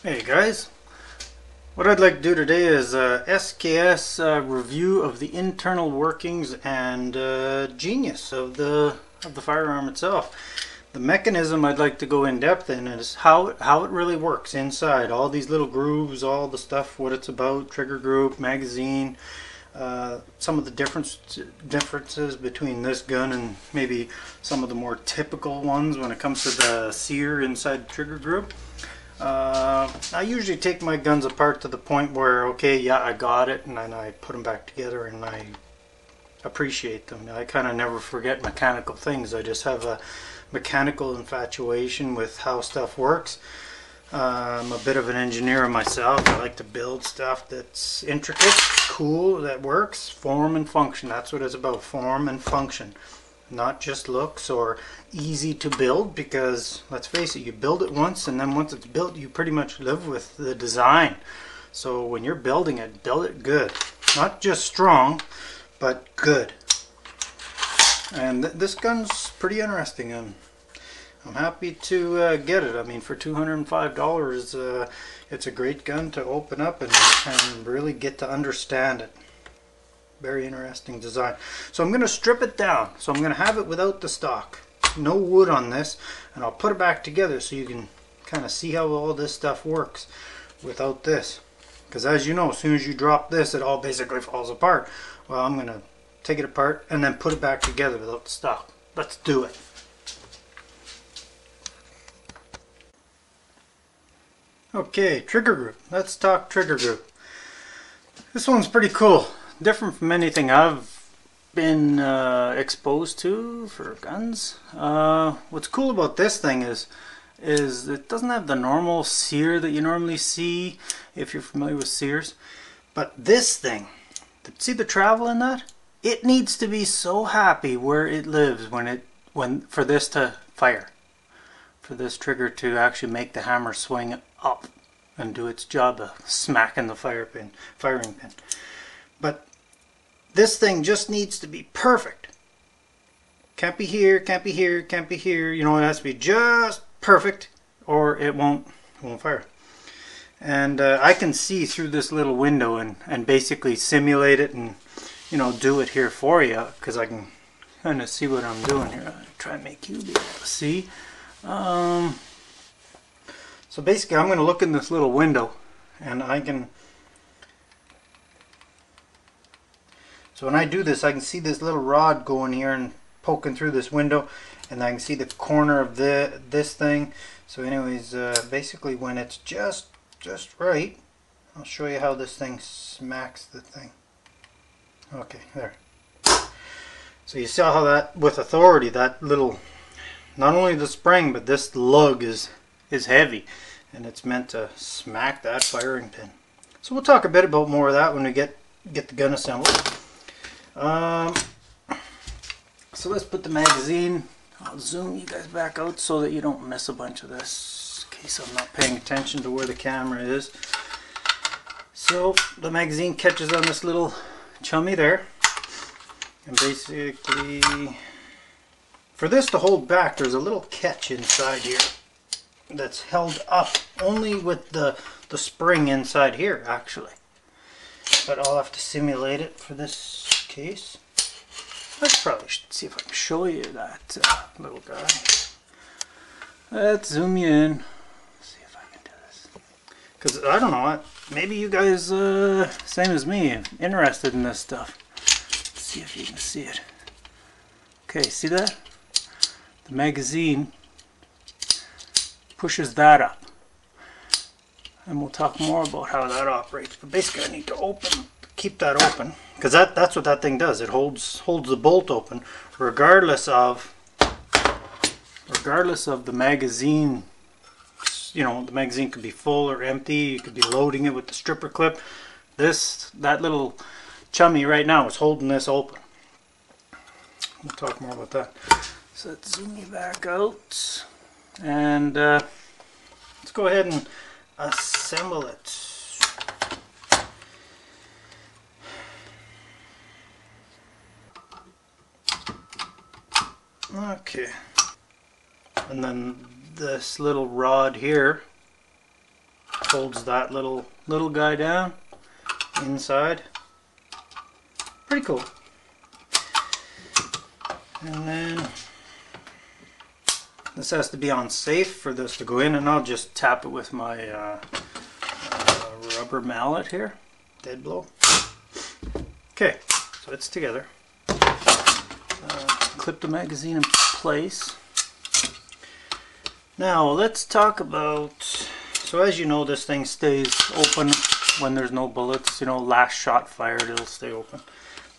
Hey guys, what I'd like to do today is a SKS review of the internal workings and genius of the firearm itself. The mechanism I'd like to go in depth in is how it really works inside. All these little grooves, all the stuff, what it's about, trigger group, magazine, some of the differences between this gun and maybe some of the more typical ones when it comes to the sear inside the trigger group. I usually take my guns apart to the point where, okay, yeah, I got it, and then I put them back together and I appreciate them. I kind of never forget mechanical things. I just have a mechanical infatuation with how stuff works. I'm a bit of an engineer myself. I like to build stuff that's intricate, cool, that works, form and function. That's what it's about, form and function. Not just looks or easy to build, because let's face it, you build it once, and then once it's built you pretty much live with the design. So when you're building it, build it good. Not just strong, but good. And this gun's pretty interesting, and I'm happy to get it. I mean, for $205, it's a great gun to open up and really get to understand it. Very interesting design. So I'm going to strip it down. So I'm going to have it without the stock. No wood on this. And I'll put it back together so you can kind of see how all this stuff works without this. Because as you know, as soon as you drop this, it all basically falls apart. Well, I'm going to take it apart and then put it back together without the stock. Let's do it. Okay, trigger group. Let's talk trigger group. This one's pretty cool. Different from anything I've been exposed to for guns. What's cool about this thing is it doesn't have the normal sear that you normally see if you're familiar with sears. But this thing, see the travel in that? It needs to be so happy where it lives for this to fire. For this trigger to actually make the hammer swing up and do its job of smacking the firing pin. But this thing just needs to be perfect. Can't be here, can't be here, can't be here. You know, it has to be just perfect or it won't fire. And I can see through this little window and basically simulate it and, you know, do it here for you, because I can kind of see what I'm doing here. I'll try and make you be able to see. So basically I'm going to look in this little window and I can... So when I do this, I can see this little rod going here and poking through this window, and I can see the corner of this thing. So anyways, basically when it's just right, I'll show you how this thing smacks the thing. Okay, there. So you saw how that, with authority, that little, not only the spring, but this lug is heavy, and it's meant to smack that firing pin. So we'll talk a bit about more of that when we get the gun assembled. So let's put the magazine. I'll zoom you guys back out so that you don't miss a bunch of this in case I'm not paying attention to where the camera is. So the magazine catches on this little chummy there, and basically for this to hold back, there's a little catch inside here that's held up only with the spring inside here, actually. But I'll have to simulate it for this case. I probably should see if I can show you that little guy. Let's zoom you in. See if I can do this. Because I don't know, maybe you guys, same as me, interested in this stuff. Let's see if you can see it. Okay, see that? The magazine pushes that up. And we'll talk more about how that operates. But basically I need to keep that open, because that's what that thing does. It holds the bolt open regardless of the magazine. You know, the magazine could be full or empty. You could be loading it with the stripper clip. That little chummy right now is holding this open. We'll talk more about that. So let's zoom you back out, and let's go ahead and assemble it. Okay, and then this little rod here holds that little guy down inside. Pretty cool. And then this has to be on safe for this to go in, and I'll just tap it with my rubber mallet here, dead blow. Okay, so it's together. Clip the magazine in place. Now let's talk about, so as you know, this thing stays open when there's no bullets. You know, last shot fired, it'll stay open.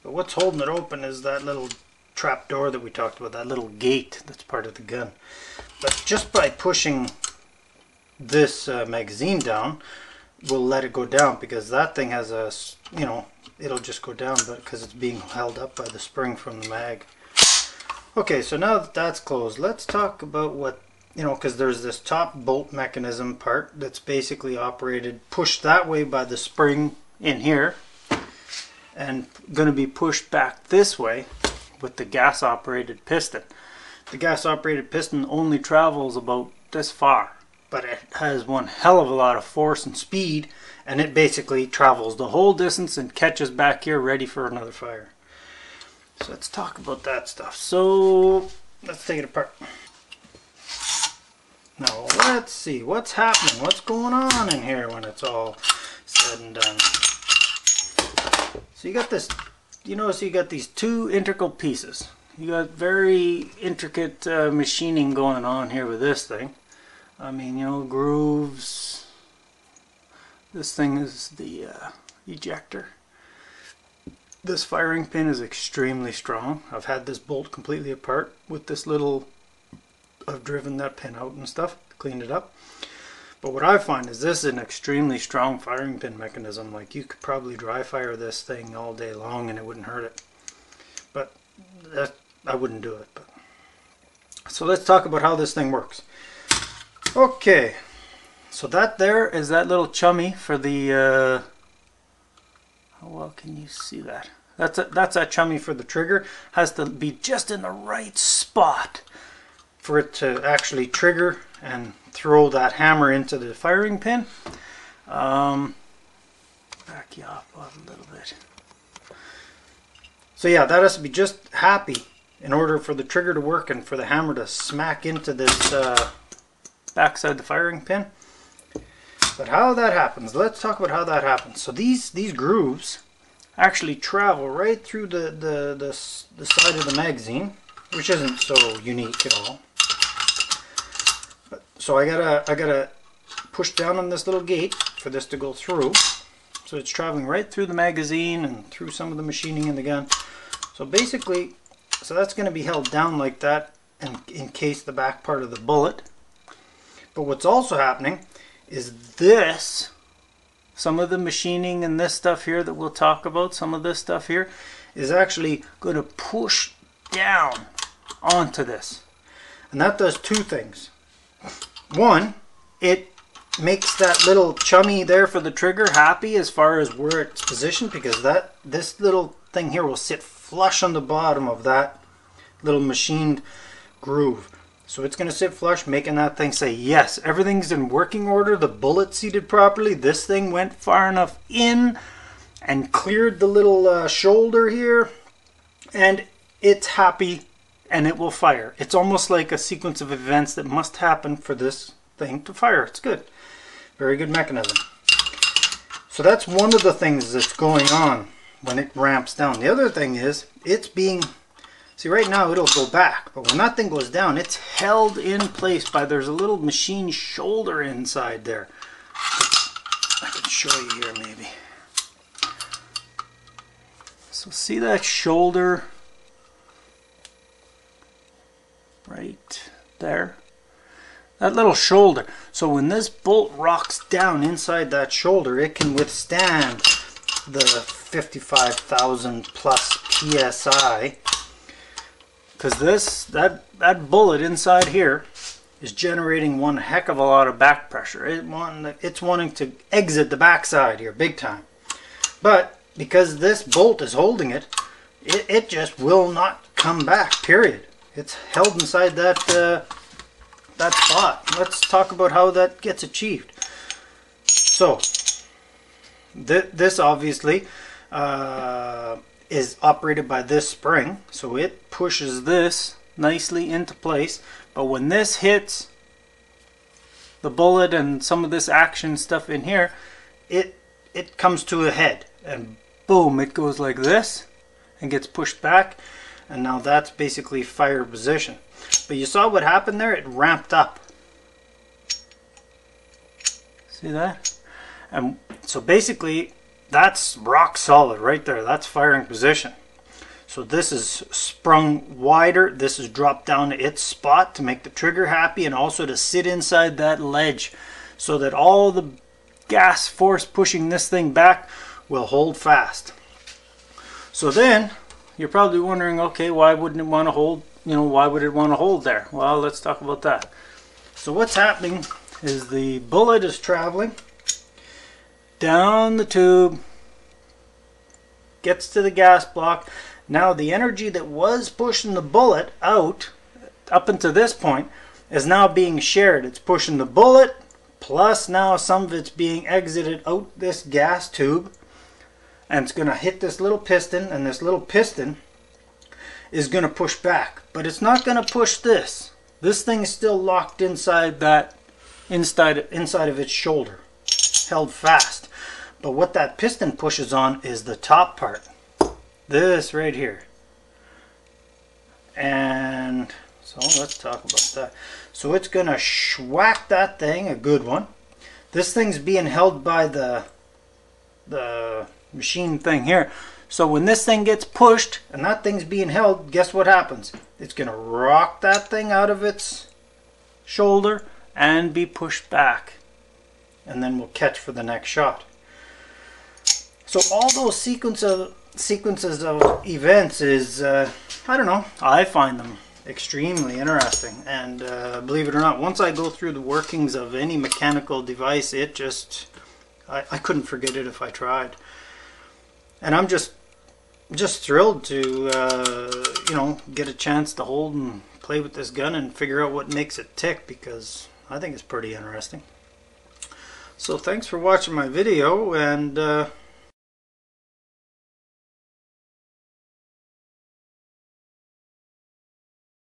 But what's holding it open is that little trap door that we talked about, that little gate that's part of the gun. But just by pushing this magazine down, we'll let it go down, because that thing has a, you know, it'll just go down, but because it's being held up by the spring from the mag. Okay, so now that that's closed, let's talk about what, you know, because there's this top bolt mechanism part that's basically operated, pushed that way by the spring in here, and going to be pushed back this way with the gas operated piston. The gas operated piston only travels about this far, but it has one hell of a lot of force and speed, and it basically travels the whole distance and catches back here ready for another fire. So let's talk about that stuff. So let's take it apart. Now let's see what's happening, what's going on in here when it's all said and done. So you got this, you notice you got these two integral pieces. You got very intricate machining going on here with this thing. I mean, you know, grooves. This thing is the ejector. This firing pin is extremely strong. I've had this bolt completely apart with this little, I've driven that pin out and stuff, cleaned it up. But what I find is this is an extremely strong firing pin mechanism. Like, you could probably dry fire this thing all day long and it wouldn't hurt it. But that, I wouldn't do it. But so let's talk about how this thing works. Okay, so that there is that little chummy for the how well can you see that? That's that chummy for the trigger. Has to be just in the right spot for it to actually trigger and throw that hammer into the firing pin. Back you off a little bit. So yeah, that has to be just happy in order for the trigger to work and for the hammer to smack into this backside the firing pin. But how that happens, let's talk about how that happens. So these grooves actually travel right through the side of the magazine, which isn't so unique at all. But, so I gotta push down on this little gate for this to go through. So it's traveling right through the magazine and through some of the machining in the gun. So basically, so that's going to be held down like that and encase the back part of the bullet. But what's also happening is this, some of the machining and this stuff here that we'll talk about, some of this stuff here is actually going to push down onto this. And that does two things. One, it makes that little chummy there for the trigger happy as far as where it's positioned, because this little thing here will sit flush on the bottom of that little machined groove. So it's going to sit flush, making that thing say, yes, everything's in working order, the bullet seated properly, this thing went far enough in and cleared the little shoulder here, and it's happy and it will fire. It's almost like a sequence of events that must happen for this thing to fire. It's good. Very good mechanism. So that's one of the things that's going on when it ramps down. The other thing is, it's being, see right now it'll go back, but when that thing goes down, it's held in place by, there's a little machine shoulder inside there. I can show you here maybe. So see that shoulder right there? That little shoulder. So when this bolt rocks down inside that shoulder, it can withstand the 55,000 plus PSI. Because that bullet inside here is generating one heck of a lot of back pressure. It's wanting to exit the backside here big time. But because this bolt is holding it, it just will not come back, period. It's held inside that spot. Let's talk about how that gets achieved. So this obviously is operated by this spring, so it pushes this nicely into place. But when this hits the bullet and some of this action stuff in here, it comes to a head, and boom, it goes like this and gets pushed back, and now that's basically fire position. But you saw what happened there? It ramped up. See that? And so basically that's rock solid right there. That's firing position. So this is sprung wider. This is dropped down to its spot to make the trigger happy, and also to sit inside that ledge so that all the gas force pushing this thing back will hold fast. So then you're probably wondering, okay, why wouldn't it want to hold, why would it want to hold there? Well, let's talk about that. So what's happening is the bullet is traveling down the tube, gets to the gas block. Now the energy that was pushing the bullet out up until this point is now being shared. It's pushing the bullet, plus now some of it's being exited out this gas tube, and it's going to hit this little piston, and this little piston is going to push back. But it's not going to push this. This thing is still locked inside that, inside of its shoulder, held fast. But what that piston pushes on is the top part. This right here. And so let's talk about that. So it's going to schwack that thing, a good one. This thing's being held by the machine thing here. So when this thing gets pushed and that thing's being held, guess what happens? It's going to rock that thing out of its shoulder and be pushed back. And then we'll catch for the next shot. So all those sequences of events is, I don't know, I find them extremely interesting. And believe it or not, once I go through the workings of any mechanical device, it just, I couldn't forget it if I tried. And I'm just thrilled to get a chance to hold and play with this gun and figure out what makes it tick, because I think it's pretty interesting. So thanks for watching my video, and